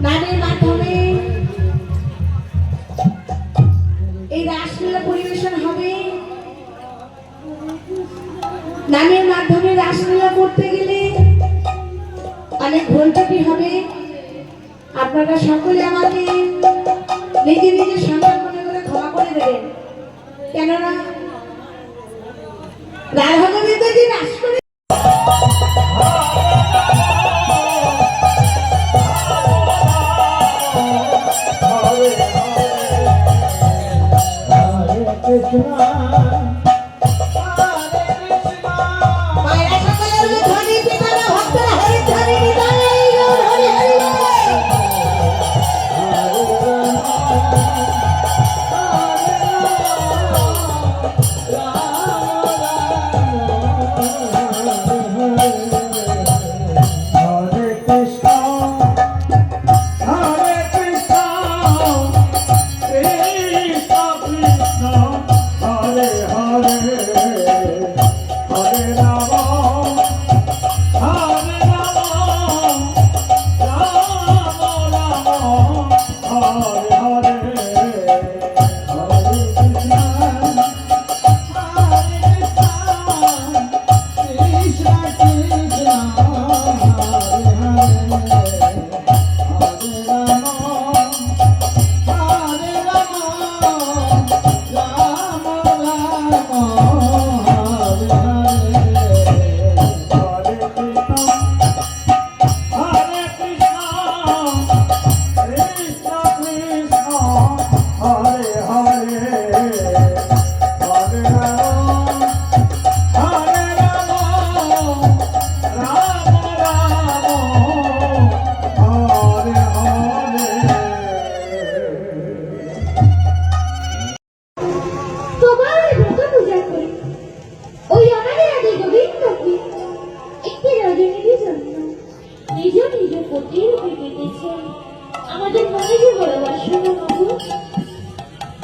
নামের মাধ্যমে এই রাসলীলা পরিবেশন হবে। নামের মাধ্যমে রাসলীলা করতে গেলে অনেক ভুলত্রুটি হবে। আপনারা সকলে আমাকে নিজে নিজে সন্তান মনে করে ক্ষমা করে দেবেন, কেননা রাধা গোবিন্দ যে রাস করে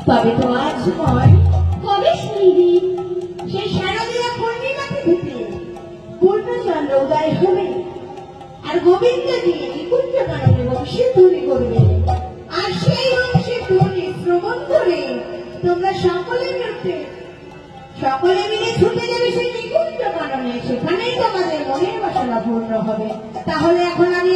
তবে তো আজ নয়, কবে সেই দিন সেই শারদীয়া পূর্ণিমাকে থেকে পূর্ণচন্দ্র উদয় হবে, আর গোবিন্দ দিয়ে নিকুঞ্জ কাননে বংশে ধ্বনি করবে, আর সেই বংশে ধ্বনি শ্রবণ করে তোমরা সকলে মিলে ছুটে যাবে সেই নিকুঞ্জ কাননে। সেখানেই তোমাদের মনের বাসনা পূর্ণ হবে। তাহলে এখন আমি